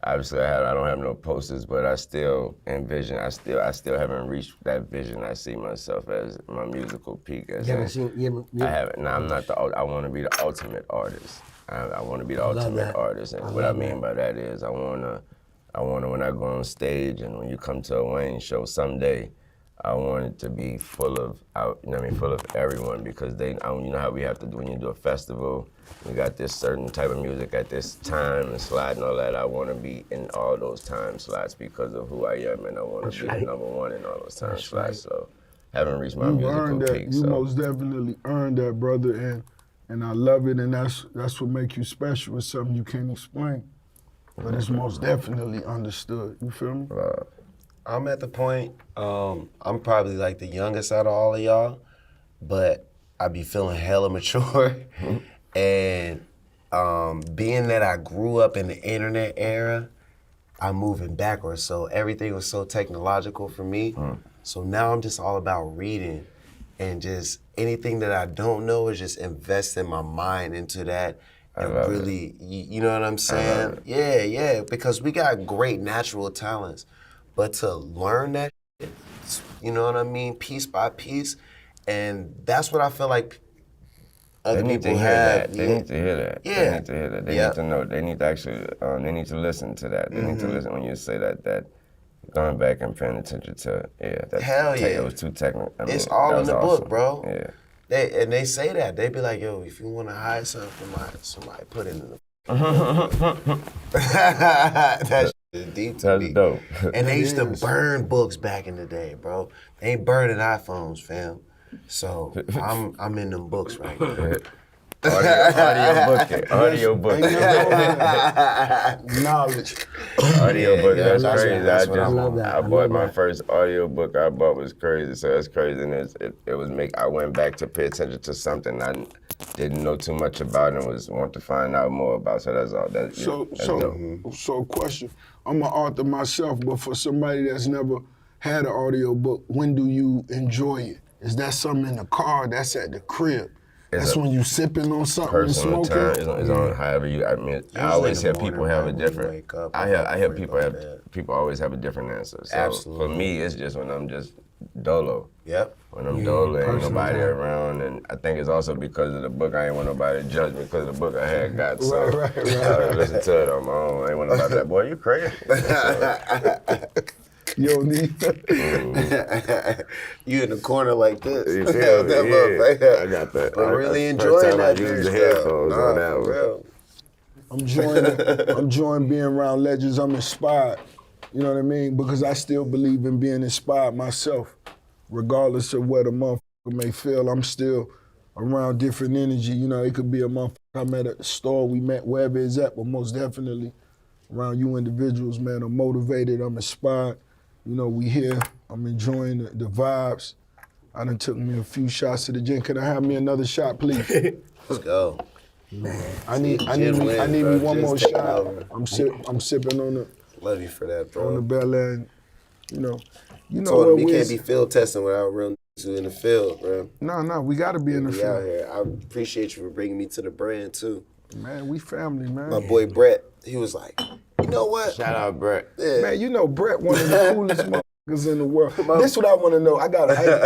obviously I don't have no posters, but I still envision, I still haven't reached that vision. I see myself as my musical peak. As I haven't, no, I'm not I want to be the ultimate artist. I want to be the ultimate artist. And what I mean by that is I want to, when I go on stage and when you come to a Wayne show someday, I want it to be full of, full of everyone, because you know how we have to do when you do a festival, we got this certain type of music at this time and slide and all that. I want to be in all those time slots because of who I am, and I want to be the number one in all those time slots. So, haven't reached my musical peak. You most definitely earned that, brother, and I love it, and that's what makes you special. It's something you can't explain, but it's most definitely understood. You feel me? I'm at the point, I'm probably like the youngest out of all of y'all, but I be feeling hella mature. And being that I grew up in the internet era, I'm moving backwards. So everything was so technological for me. So now I'm just all about reading, and just anything that I don't know is just investing my mind into that. And really, you know what I'm saying? Yeah, because we got great natural talents. But to learn that, you know what I mean, piece by piece, and that's what I feel like other people have. They need to hear that. Yeah. They need to hear that. They need to know. They need to actually, they need to listen to that. They need to listen when you say that going back and paying attention to, Hell yeah. It was too technical. It's all in the book, bro. Yeah. They say that. They be like, yo, if you want to hide something from somebody put it in the That shit is deep to me. That's dope. And they used to burn books back in the day, bro. They ain't burning iPhones, fam. So I'm in them books right now. Audio book. Knowledge. Audio book, that's crazy. That's what I love I bought my first audio book I bought was crazy, so that's crazy. And I went back to pay attention to something I didn't know too much about and want to find out more about, so that's all. So question, I'm an author myself, but for somebody that's never had an audio book, when do you enjoy it? Is that something in the car? That's at the crib? That's when you sipping on something and smoking? Personal time is on however you, I always hear people have a different, I hear people always have a different answer. So Absolutely. For me, it's just when I'm just dolo. Yep. When I'm dolo, ain't nobody around, and I think it's also because of the book. I ain't want nobody to judge me because of the book I had got. So Right. I listen to it on my own. I ain't want nobody to be like, boy, you crazy. You don't need You in the corner like this. You feel me? Yeah, I got that. But really First enjoying time I that used the stuff. headphones on that for one. real. I'm enjoying being around legends. I'm inspired. You know what I mean? Because I still believe in being inspired myself. Regardless of what a motherfucker may feel, I'm still around different energy. You know, it could be a motherfucker I met at the store, we met wherever it's at, but most definitely around you individuals, man, I'm motivated, I'm inspired. You know, we here, I'm enjoying the vibes. I done took me a few shots to the gym. Can I have me another shot, please? Let's go. I need me one more shot. I'm sipping on the Love you for that, bro. on the Bel Air, and, you know Told him what you we can't be field testing without real niggas in the field, bro. No, we gotta be in the We out field. here. I appreciate you for bringing me to the brand too. Man, we family, man. My boy Brett, he was like, you know what? Shout out, Brett. Yeah. Man, you know Brett, one of the coolest motherfuckers in the world. This is what I want to know. I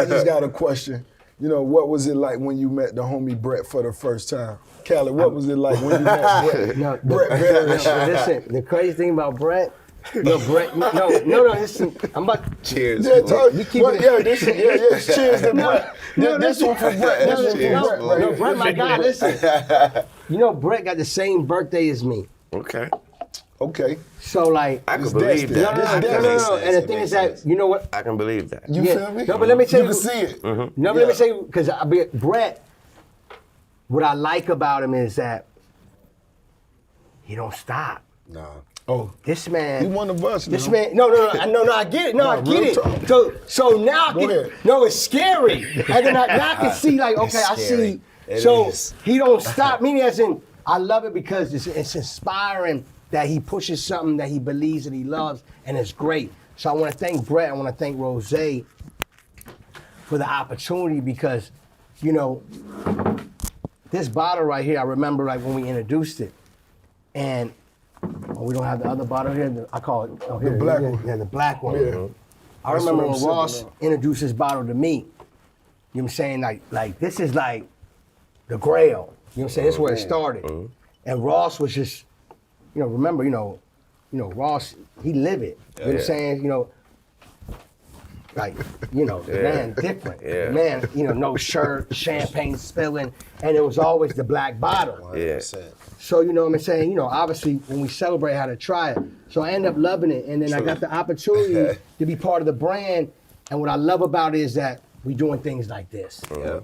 just got a question. You know, what was it like when you met the homie Brett for the first time? Khaled, what was it like when you met Brett? Listen, the crazy thing about Brett, listen, I'm about Cheers. Yeah, cheers to Brett. This one for Brett. Brett, my guy, listen. You know, Brett got the same birthday as me. Okay. So, like, I can believe that. No. And the thing is that, you know what? I can believe that. You feel me? No, but let me tell you. You can see it. No, but let me tell you, because Brett, what I like about him is that he don't stop. Nah. Oh, This man. he one of us now. This man, no, I get it. I get real it. talk. So now I Go ahead. can, it's scary. And then now I can see, like, okay, I scary. see. It So is. he don't stop. Meaning as in, I love it because it's inspiring that he pushes something that he believes that he loves, and it's great. So I want to thank Brett. I want to thank Rose for the opportunity because, you know, this bottle right here, I remember like when we introduced it, and we don't have the other bottle here. I call it The black one. Yeah, the black one. Yeah. I That's remember what I'm when sipping Ross on. introduced this bottle to me. You know what I'm saying? Like this is like the Grail. You know what I'm saying? This is where it started. And Ross was just, remember, Ross, he live it. You know what I'm saying? Like, the man different. The man, no shirt, champagne spilling, and it was always the black bottle. 100%. So, you know what I'm saying? Obviously, when we celebrate, I had to try it. So I ended up loving it, and then I got the opportunity to be part of the brand. And what I love about it is that we doing things like this. Yeah.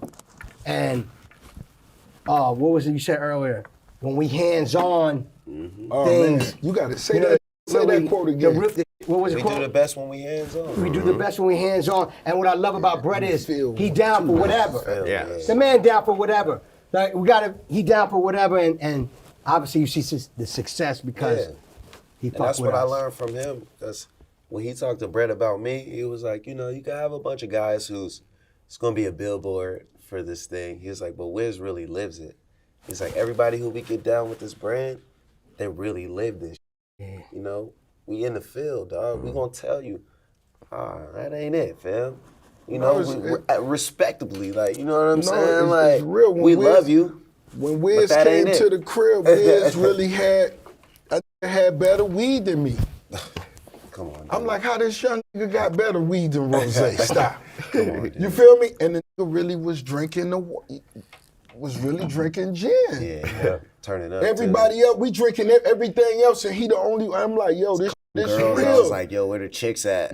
And what was it you said earlier? When we hands-on Oh, things. man. You got to say You know, that. Say really, that quote the again. what was it We called? do the best when we hands on. We do the best when we hands-on. And what I love about Brett is he down for whatever. Yeah. The man down for whatever. Like he down for whatever, and obviously you see the success because he And fucked that's with what I us. learned from him. Because when he talked to Brett about me, he was like, you can have a bunch of guys it's going to be a billboard for this thing. He was like, but Wiz really lives it. He's like, everybody who we get down with this brand, they really live this. Yeah. We in the field, dog. We gonna tell you, that ain't it, fam. Respectably, like, you know what I'm saying? It's real. When we Wiz- love you. When Wiz that came ain't to it. the crib, Wiz really had better weed than me. Come on. I'm like, how this young nigga got better weed than Rose? Stop. Come on, dude. You feel me? And the nigga really was drinking gin. Yeah. Turn it up. Everybody else, we drinking everything else, and he the only. I'm like, yo, this Girls, I real. was like, yo, where the chicks at?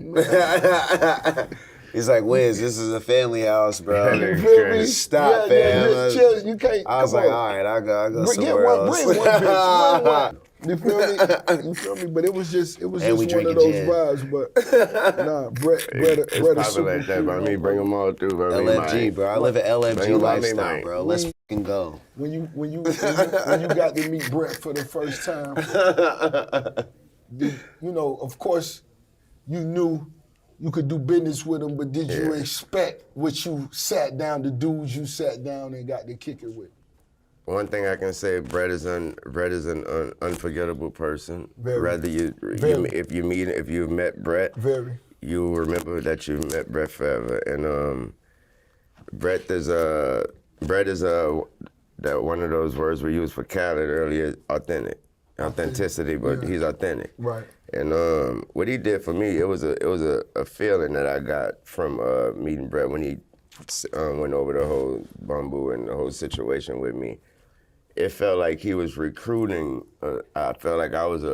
He's like, Wiz, this is a family house, bro. You feel me? Stop, yeah, fam. just chill. You can't. I was come like, on. all right, I'll go Bring somewhere else. one bitch, one. You feel me? You feel me? But it was just we one of drinking those gin. vibes. But nah, Brett It's a popping super like that, bro. Me bring them all through, bro. LFG, bro. I live an Bring LFG 'em on me, lifestyle, man. bro. Let's fucking go. When you got to meet Brett for the first time, of course, you knew you could do business with him, but did you expect what you sat down, the dudes you sat down and got to kick it with? One thing I can say, Brett is an unforgettable person. Very. Rather Very. if you've met Brett, Very. you'll remember that you met Brett forever. And Brett is that one of those words we used for Khaled earlier, authenticity, but he's authentic. Right. And what he did for me, it was a feeling that I got from meeting Brett when he went over the whole bamboo and the whole situation with me. It felt like he was recruiting. I felt like I was a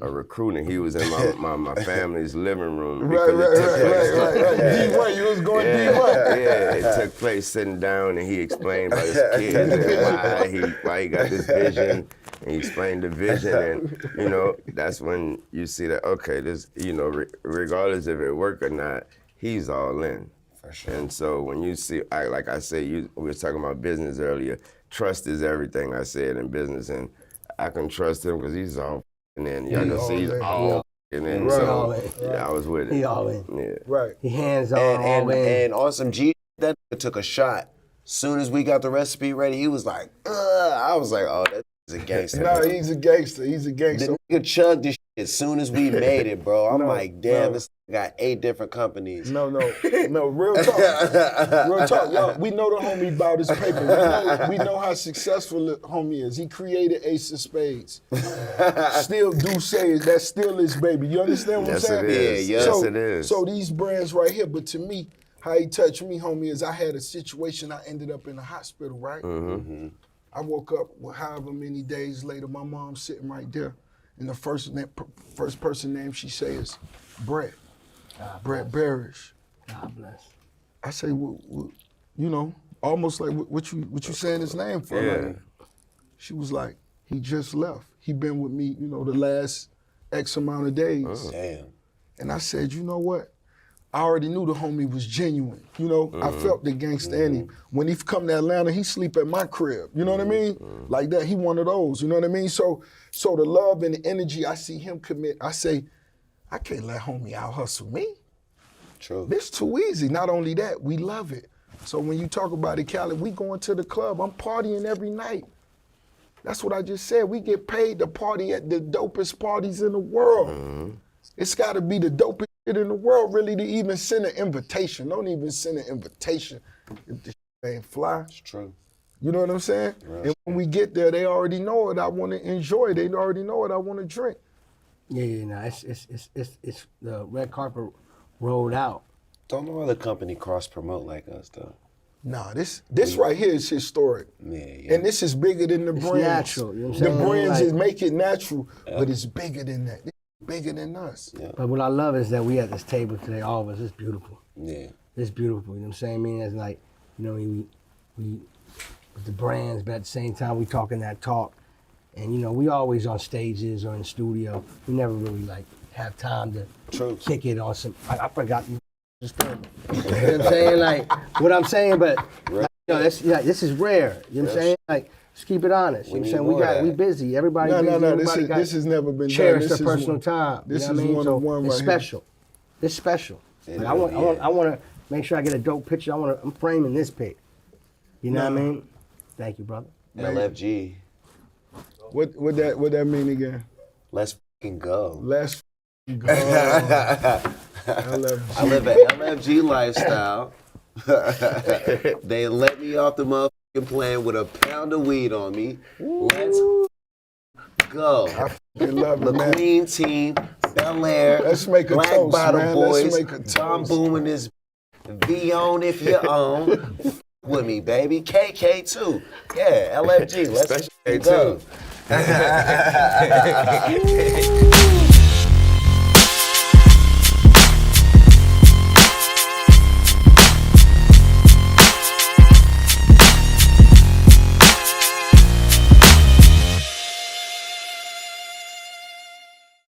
recruiting. He was in my family's living room. Right. D1, you was going D1. Yeah, it took place sitting down and he explained about his kids and why he got this vision. And he explained the vision, and that's when you see that this, regardless if it work or not, he's all in. For sure. And so when you see, like I said, we were talking about business earlier. Trust is everything. I said in business, and I can trust him because he's all in. Y'all can see he's all in. Right. So Right. yeah, I was with it. He all in. Yeah. Right. He hands-on, all in. And on some G, that nigga took a shot. Soon as we got the recipe ready, he was like, I was like, oh, that's a gangster. Nah, he's a gangster. He's a gangster. The nigga chugged this shit as soon as we made it, bro. I'm like, damn, no. this got 8 different companies. No, real talk. Real talk. Yo, we know the homie about his paper. We know how successful the homie is. He created Ace of Spades. Still do say that's still his baby. You understand what I'm saying? It is. Yeah, Yes, it is. So these brands right here, but to me, how he touched me, homie, is I had a situation, I ended up in the hospital, right? Mm-hmm. I woke up, however many days later, my mom's sitting right there. And the first person name she say is Brett. Brett Barish. God bless. I say, almost like what you saying his name for? Yeah. Like, she was like, he just left. He been with me, the last X amount of days. Damn. And I said, you know what? I already knew the homie was genuine. I felt the gangster in him. When he come to Atlanta, he sleep at my crib. You know what I mean? Like that, he one of those. You know what I mean? So the love and the energy I see him commit, I say, I can't let homie out hustle me. True. This too easy. Not only that, we love it. So when you talk about it, Khaled, we going to the club. I'm partying every night. That's what I just said. We get paid to party at the dopest parties in the world. It's got to be the dopest shit in the world, really, to even send an invitation. Don't even send an invitation if the shit ain't fly. It's true. You know what I'm saying? Right. And when we get there, they already know what I want to enjoy. They already know what I want to drink. Yeah, no, it's the red carpet rolled out. Don't no other company cross-promote like us, though. Nah, this right here is historic. Yeah. And this is bigger than the brands. Natural, you know what I'm The saying? brands Like- make it natural, but it's bigger than that. It's bigger than us. Yeah. But what I love is that we at this table today, all of us. It's beautiful. Yeah. It's beautiful. You know what I'm saying? I mean, it's like, you know, we with the brands, but at the same time, we talking that talk. And, you know, we always on stages or in the studio. We never really, like, have time to True. kick it on some. I forgot. You know what I'm saying? Like, what I'm saying, but, like, you know, this is rare. You know what I'm saying? Like, let's keep it honest. You know what I'm saying? We busy. Everybody busy. No. Everybody got This has never been done. cherish This their is personal one- time. This you know is what I mean? one So of one it's right special. It's special. It Like, is, I want to make sure I get a dope picture. I'm framing this pic. You know what I mean? Thank you, brother. LFG. What that mean again? Let's fucking go. Let's go. I love I live an LFG lifestyle. They let me off the motherfucking plane with a pound of weed on me. Let's go. I love The it, man. Queen Team, Bel Air, Let's make a Black toast, Bottle man. Let's Boys, make a toast. Tom booming this V on if you own. With me, baby. KK too. Yeah, LFG. Let's Special K go. too.